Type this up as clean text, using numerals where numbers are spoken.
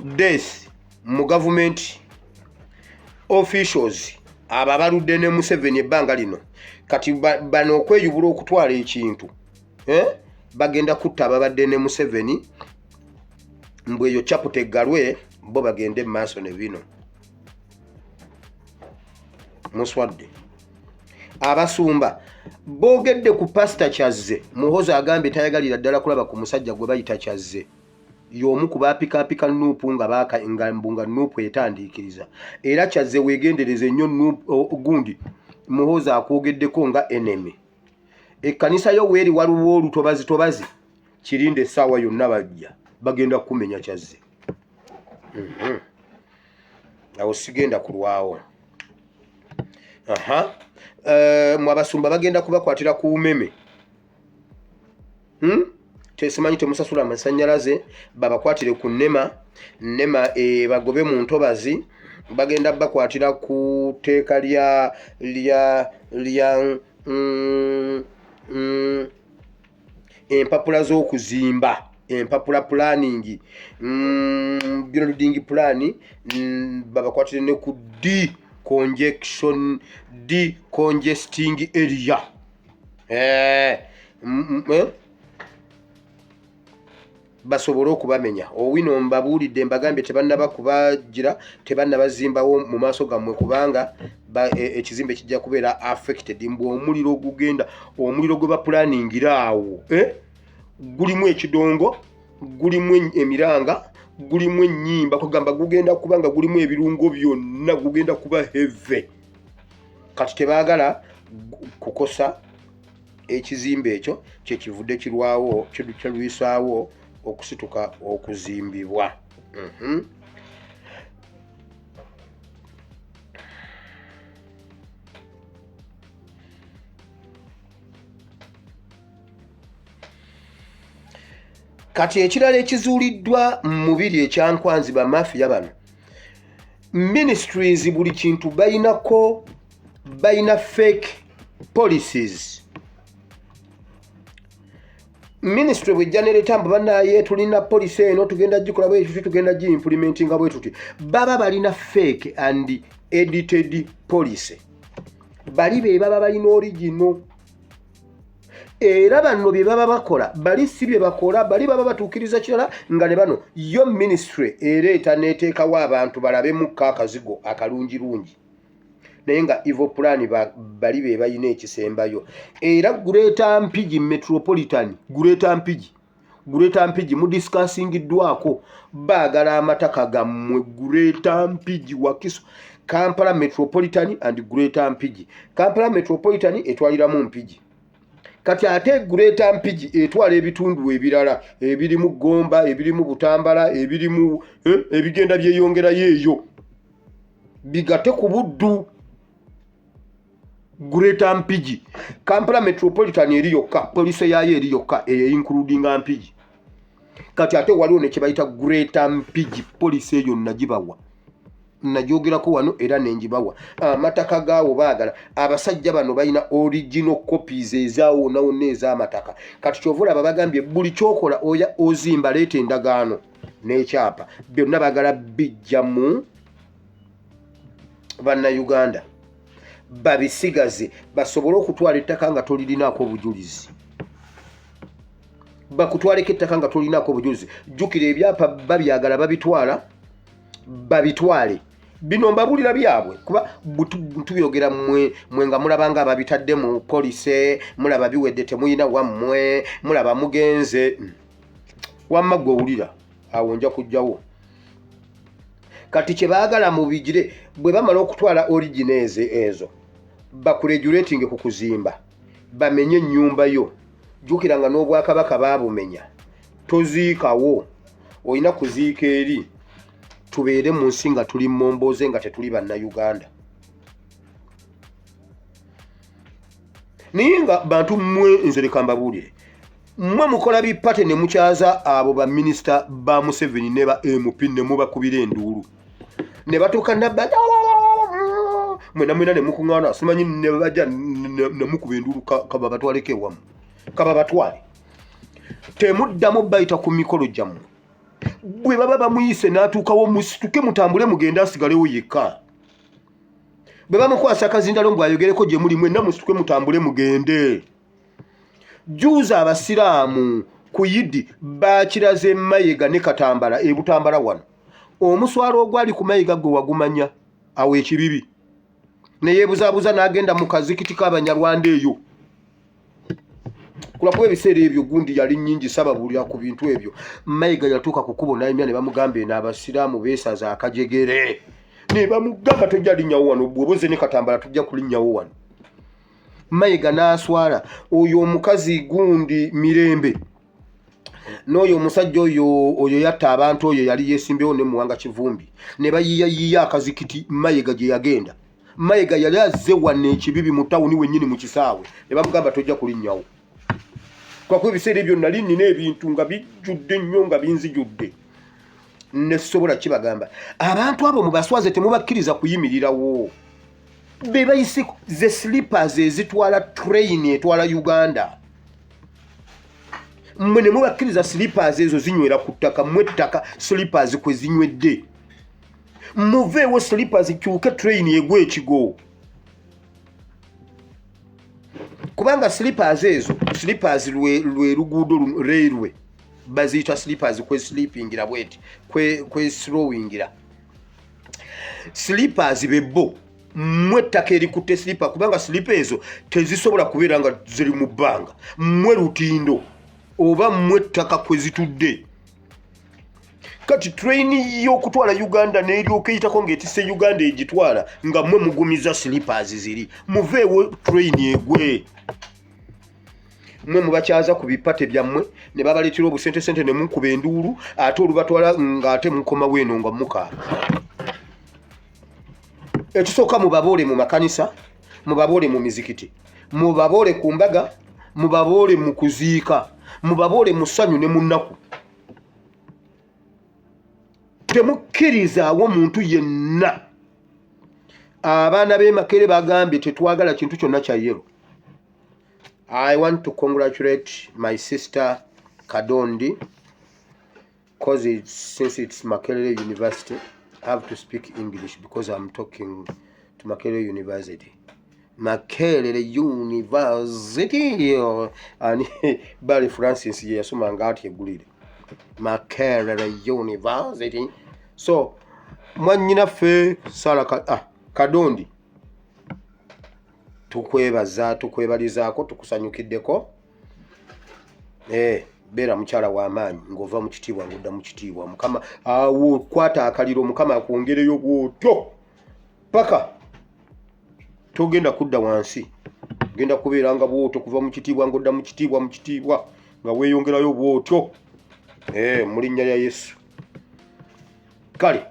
death mu government officials ababaludde ne Museveni ebbanga lino kati bano okweyubula okutwala ekintu bagenda kutta ababadde ne Museveni mbwe eyo chapter eggalwe bo bagende maaso ne bino muswadde abasumba boogedde ku Pastor Kyazze Muhoozi agambye tayagalira ddala kulaba ku musajja gwe bayita Kyazze y'omu ku baapikaapika Nuupu nga Nuupu etandiikiriza era Kyazze weegendereze nnyo gundi Muhoozi akwogeddeko nga enemy ekkanisa yo weeri waliwo olutobazi kirinde essaawa yonna bajja bagenda kumenya Kyazze awo sigenda kulwawo mu abasumba bagenda kubakwatira ku umeme tesimanyi temusasula amasannyalaze babakwatire ku nema bagobe mu ntobazi bagenda bakwatira ku teeka lya empapula z'okuzimba empapula planning building plan babakwatire ne ku decongesting area basobole okubamenya owino mbabuulidde mbagambye tebannaba kubagira tebannabazimbawo mu maaso gammwe kubanga ekizimbe kijja kubeera affected mbwe omuliro gwe bapulaningira awo gulimu ekidongo gulimu emiranga gulimu ennyimba kugamba gugenda kubanga gulimu ebirungo byonna gugenda kuba heve kati tebaagala kukosa ekizimbe ekyo kyekivudde kirwawo kyalwisaawo okusituka okuzimbibwa kati ekirala ekizuuliddwa mu mubiri ekyankwanzi bamafiya bano ministries buli kintu bayina fake policies ministry bwejja neretambo banaye tulina policy eno tugenda gikola bwe tugenda gi implementinga bwe tuti baba balina fake and edited policy bali be baba balina original era bano bye baba bakola bali si bye bakola bali baba batuukiriza kirala nga ne bano yo ministry ereeta neteekawo abantu balabemu akazigo akalungirungi naye nga evil plan bali be balina ekisembayo era Greater Mpigi Metropolitan Greater Mpigi mu discussingiddwako baagala amataka gammwe Greater Mpigi Wakiso Kampala Metropolitan and Greater Mpigi Kampala Metropolitan etwaliramu Mpigi kati ate Greater Mpigi etwala ebitundu ebirala ebirimu Gomba ebirimu Butambala ebirimu ebigenda byeyongerayo eyo bigate ku Buddu Greater Mpigi Kampala Metropolitan eri yokka police yayo eri yokka including Mpigi kati ate waliwo ne kibayita Greater Mpigi police eyo nagibawa najogerako wano era nenjibawa amataka gaawo baagala abasajja bano balina original copies ezaawo nawo n'ez'amataka kati kyovula babagambye buli kyokola oya ozimba leeta endagaano n'ekyapa byonna baagala bijja mu bannayuganda babisigaze basobole okutwala ettaka nga tolirinaako obujulizi bakutwaleko ettaka nga tolinaako obujulizi jjukira ebyapa babyagala babitwale bino mbabulira byabwe kuba tubyogera mmwe nga mulabanga ababitadde mu police mulaba biwedde temuyina wammwe mulaba mugenze wamma gwe owulira awo nja kujjawo kati kye baagala mu bigire bwe bamala okutwala origineze ezo bakuregulating ku kuzimba bamenye ennyumba yo jjukira nga n'obwakabaka baabumenya toziikawo olina kuziika eri tubeere mu nsi nga tuli momboze nga tetuli bannayuganda naye nga bantu mmwe nze leka mbabuulire mmwe mukola bipate ne mukyaza abo baminisita ba Museveni ne ba MP ne mubakubira enduulu ne batuuka nabba mwena ne mukuŋŋaana simanyi ne bajja ne mukuba enduulu kaba batwaleko ewamu kaba batwale temuddamu bayita ku mikolo gyammwe bwe baba bamuyise n'atuukawo musituke mutambule mugende asigalewo yekka. Bwe bamukwasa akazindalo mbw ayogereko gye muli mwenna musituke mutambule mugende. Juuza abasiraamu ku Yidi bakiraze Mayiga ne Katambala e Butambala wano. Omuswalo ogwali ku Mayiga gwe wagumanya awo ekibibi. Ne yeebuzaabuza n'agenda mu kazikiti k'Abanyarwanda eyo. Kulakuba ebiseera ebyo gundi yali nnyingi sababulira ku bintu ebyo. Mayiga yatuuka ku kkubo n'ayimya ne bamugamba eno abasiraamu beesaza akajegere. Ne bamugamba tojja linnyawo wano, bw'oboze ne Katambala tujja kulinnyawo wano. Mayiga n'aswala. Oyo omukazi gundi Mirembe n'oyo omusajja oyo yatta abantu, oyo yali yeesimbewo ne Muwanga Kivumbi, ne bayiyayiya akazikiti Mayiga gye yagenda. Mayiga yali azze wano ekibibi mu tawuni wennyini mu kisaawe, ne bamugamba tojja kulinnyawo. Kwakuba ebiseera ebyo nali nnina ebintu nga bijjudde nnyo nga binzijudde. Ne sobola kibagamba. Abantu abo mu baswaze temubakkiriza kuyimirirawo. Be bayise ze slippers ezitwala train etwala Uganda. Mmwe ne mubakkiriza slippers ezo zinywera ku ttaka, mmwe ttaka slippers kwe zinywedde. Muveewo slippers kyuke train egwe ekigo. Kubanga slippers ezo, slippers lwe luguudo railway. Baziyita slippers kwe sleepingira bweti, kwe slowingira. Slippers bebo mmwe ttaka erikutte slipper, kubanga slipper ezo tezisobola kubeera nga ziri mu bbanga. Mmwe lutindo oba mmwe ttaka kwe zitudde. Kati train y'okutwala Uganda n'eryoka eyitako ng'etisse Uganda egitwala nga mmwe mugumiza slippers ziri. Muveewo train egwe. Mmwe mubakyaza ku bipate byammwe ne babaleetera obusente ne mukuba enduulu, ate olubatwala ng'ate mukomawo eno nga mukaaba. Ekisooka mubaboole mu makanisa, mubaboole mu mizikiti, mubaboole ku mbaga, mubaboole mu kuziika, mubaboole mu ssanyu ne mu nnaku. Temukkirizaawo muntu yenna. Abaana b'e Makerere bagambye tetwagala kintu kyonna kya yero. I want to congratulate my sister Kadondi, because since it's Makerere University, I have to speak English because I'm talking to Makerere University. Makerere University, and Barry Francis yasomanga ati egulire. Makerere University. So mwannyinaffe Sara Kadondi, tukwebaza, tukwebalizaako, tukusanyukiddeko. Beera mukyala w'amaanyi ng'ova mu kitiibwa ng'odda mu kitiibwa. Mukama awo kwata akaliro, Mukama akwongereyo bw'otyo paka togenda kudda wansi. Genda kubeera nga bw'otyo kuva mu kitiibwa ng'odda mu kitiibwa nga weeyongerayo bw'otyo. Mu linnya lya Yesu. Kale